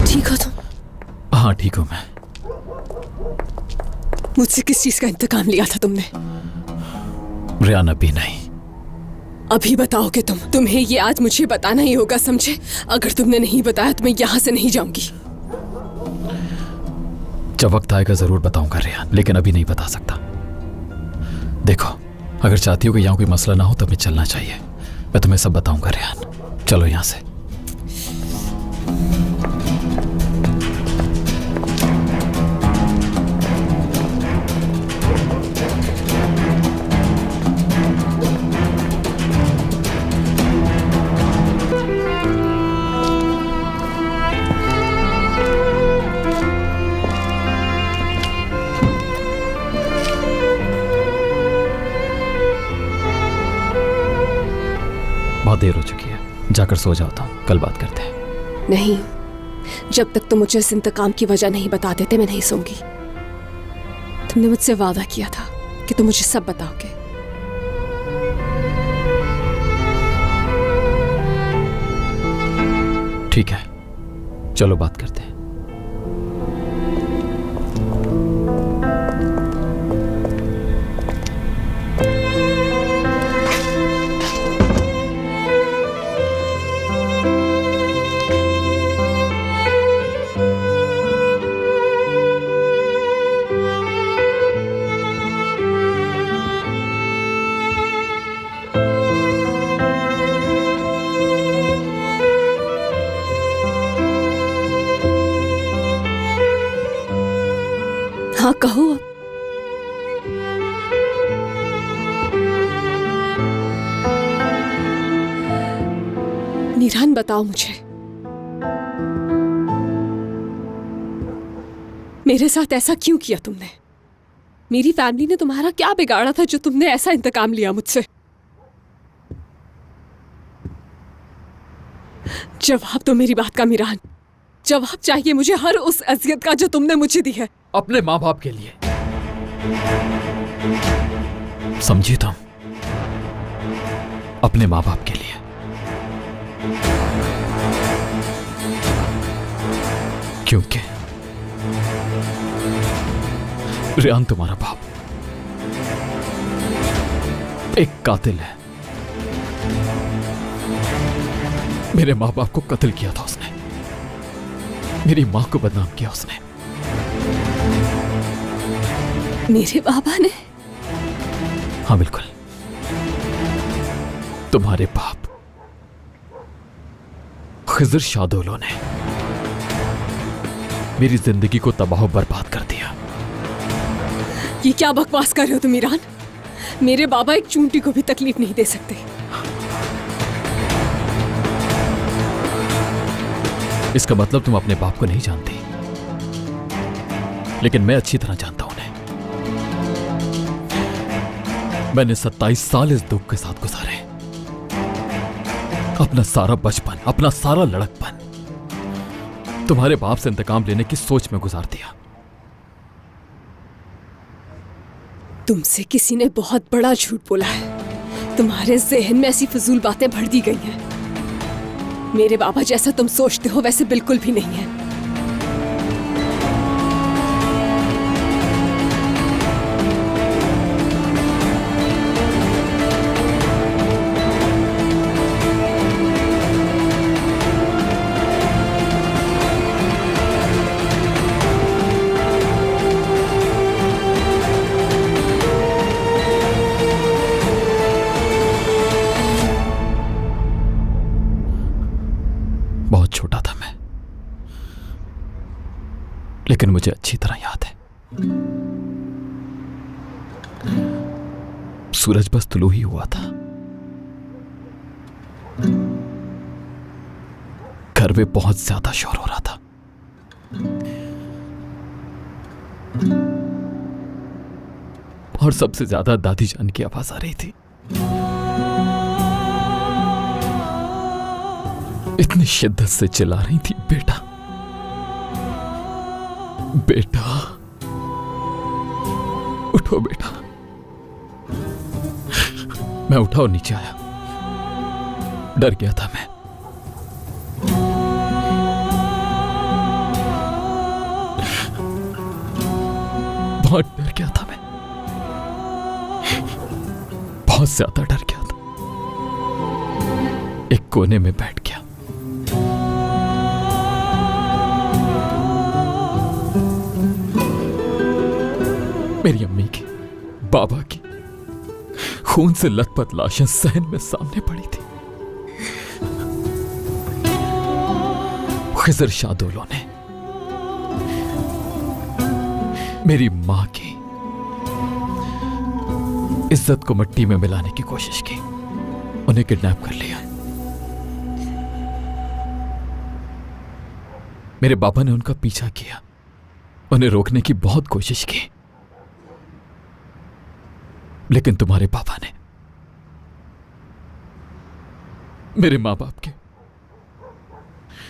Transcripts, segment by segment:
ठीक हो तुम? हाँ ठीक हूं मैं। मुझसे किस चीज का इंतकाम लिया था तुमने? रियान अभी नहीं। अभी बताओगे तुम? तुम्हें ये आज मुझे बताना ही होगा, समझे? अगर तुमने नहीं बताया तो मैं यहाँ से नहीं जाऊंगी। जब वक्त आएगा जरूर बताऊंगा रियान, लेकिन अभी नहीं बता सकता। देखो, अगर चाहती हो कि यहाँ कोई मसला ना हो तो हमें चलना चाहिए। मैं तुम्हें सब बताऊंगा रियान। चलो यहाँ से। बहुत देर हो चुकी है, जाकर सो जाता हूँ, कल बात करते हैं। नहीं, जब तक तुम मुझे इस इंतकाम की वजह नहीं बता देते मैं नहीं सोऊंगी। तुमने मुझसे वादा किया था कि तुम मुझे सब बताओगे। ठीक है, चलो बात करते हैं। हाँ कहो। नीरान बताओ मुझे, मेरे साथ ऐसा क्यों किया तुमने? मेरी फैमिली ने तुम्हारा क्या बिगाड़ा था जो तुमने ऐसा इंतकाम लिया मुझसे? जवाब दो मेरी बात का मीरान। जवाब चाहिए मुझे हर उस अजियत का जो तुमने मुझे दी है। अपने माँ बाप के लिए, समझी तुम? अपने माँ बाप के लिए। क्योंकि रियान तुम्हारा बाप एक कातिल है। मेरे माँ बाप को कत्ल किया था उसने, मेरी माँ को बदनाम किया उसने। मेरे बाबा ने? हाँ बिल्कुल, तुम्हारे बाप खिजर शादोलो ने मेरी जिंदगी को तबाह बर्बाद कर दिया। ये क्या बकवास कर रहे हो तुम ईरान? मेरे बाबा एक चूंटी को भी तकलीफ नहीं दे सकते। इसका मतलब तुम अपने बाप को नहीं जानती, लेकिन मैं अच्छी तरह जानता हूं उन्हें। मैंने 27 साल इस दुख के साथ गुजारे। अपना सारा बचपन, अपना सारा लड़कपन तुम्हारे बाप से इंतकाम लेने की सोच में गुजार दिया। तुमसे किसी ने बहुत बड़ा झूठ बोला है। तुम्हारे जहन में ऐसी फजूल बातें भर दी गई हैं। मेरे बाबा जैसा तुम सोचते हो वैसे बिल्कुल भी नहीं है। बहुत छोटा था मैं, लेकिन मुझे अच्छी तरह याद है। सूरज बस तुलू ही हुआ था। घर में बहुत ज्यादा शोर हो रहा था। और सबसे ज्यादा दादी जान की आवाज आ रही थी। इतनी शिद्दत से चिल्ला रही थी, बेटा बेटा उठो बेटा। मैं उठा और नीचे आया। डर गया था मैं। बहुत ज्यादा डर गया था। एक कोने में बैठ गया। मेरी अम्मी की, बाबा की खून से लथपथ लाशें सहन में सामने पड़ी थी। खिजर शादोलों ने मेरी मां की इज्जत को मिट्टी में मिलाने की कोशिश की, उन्हें किडनैप कर लिया। मेरे बाबा ने उनका पीछा किया, उन्हें रोकने की बहुत कोशिश की, लेकिन तुम्हारे पापा ने मेरे मां बाप के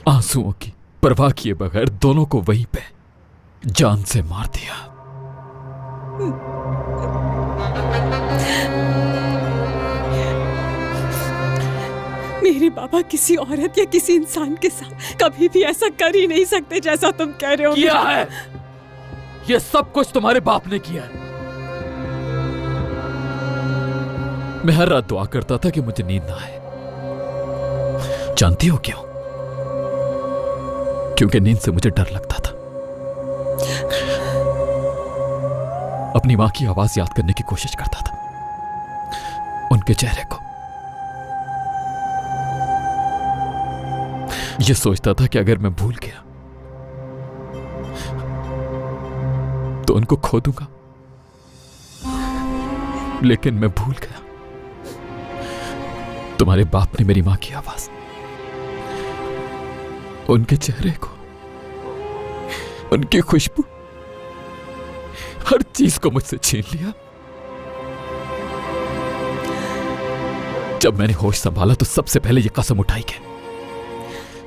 आंसुओं की परवाह किए बगैर दोनों को वहीं पे जान से मार दिया। मेरे बाबा किसी औरत या किसी इंसान के साथ कभी भी ऐसा कर ही नहीं सकते जैसा तुम कह रहे हो। किया है, ये सब कुछ तुम्हारे बाप ने किया है। मैं हर रात दुआ करता था कि मुझे नींद ना आए। जानती हो क्यों? क्योंकि नींद से मुझे डर लगता था। अपनी मां की आवाज याद करने की कोशिश करता था, उनके चेहरे को। यह सोचता था कि अगर मैं भूल गया तो उनको खो दूंगा, लेकिन मैं भूल गया। तुम्हारे बाप ने मेरी मां की आवाज, उनके चेहरे को, उनकी खुशबू, हर चीज को मुझसे छीन लिया। जब मैंने होश संभाला तो सबसे पहले यह कसम उठाई कि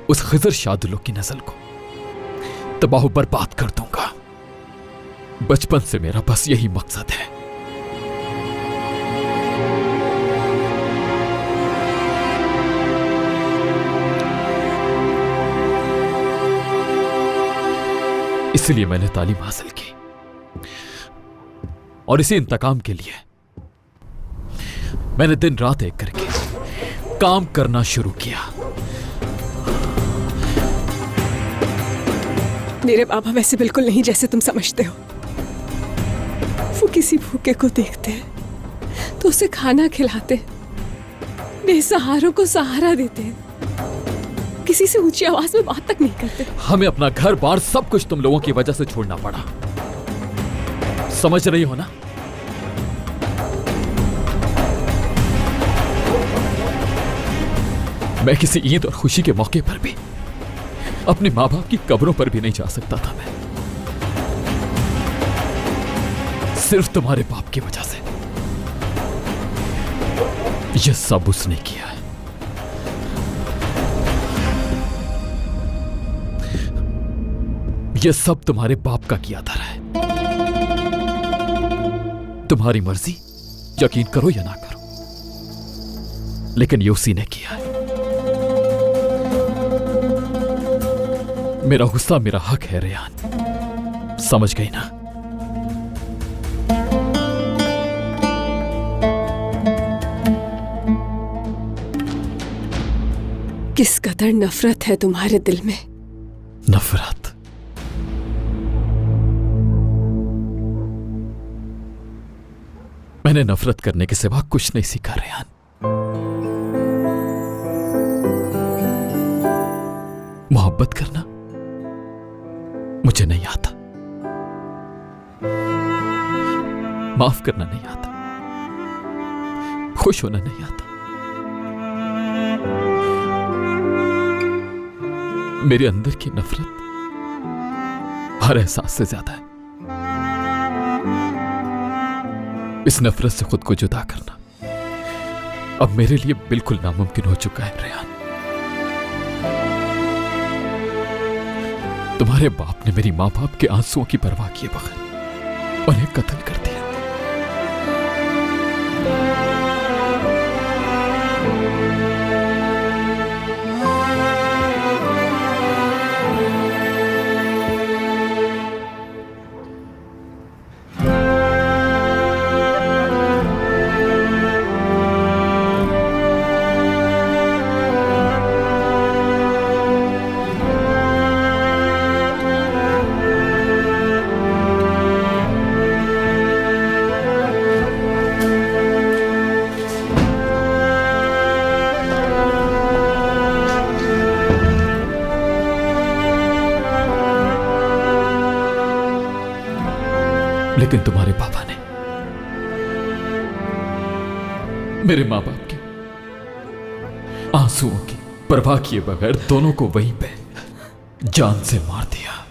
उस खिजर शादुलो की नस्ल को तबाह बर्बाद कर दूंगा। बचपन से मेरा बस यही मकसद है। इसलिए मैंने तालीम हासिल की और इसी इंतकाम के लिए मैंने दिन रात एक करके काम करना शुरू किया। मेरे बाबा वैसे बिल्कुल नहीं जैसे तुम समझते हो। वो किसी भूखे को देखते हैं तो उसे खाना खिलाते, बेसहारों को सहारा देते, किसी से ऊंची आवाज में बात तक नहीं करते। हमें अपना घर बार सब कुछ तुम लोगों की वजह से छोड़ना पड़ा, समझ रही हो ना? मैं किसी ईद और खुशी के मौके पर भी अपने मां बाप की कब्रों पर भी नहीं जा सकता था। मैं सिर्फ तुम्हारे बाप की वजह से। यह सब उसने किया है। यह सब तुम्हारे बाप का किया था है। तुम्हारी मर्जी, यकीन करो या ना करो, लेकिन ये उसी ने किया है। मेरा गुस्सा मेरा हक है रेहान, समझ गई ना? किस कदर नफरत है तुम्हारे दिल में। नफरत? मैंने नफरत करने के सिवा कुछ नहीं सीखा रेहान। मोहब्बत करना मुझे नहीं आता, माफ करना नहीं आता, खुश होना नहीं आता। मेरे अंदर की नफरत हर एहसास से ज्यादा है। इस नफरत से खुद को जुदा करना अब मेरे लिए बिल्कुल नामुमकिन हो चुका है रेहान। तुम्हारे बाप ने मेरी मां बाप के आंसुओं की परवाह किए बगैर उन्हें कत्ल कर दिया। लेकिन तुम्हारे पापा ने मेरे मां बाप के आंसुओं की परवाह किए बगैर दोनों को वहीं पे जान से मार दिया।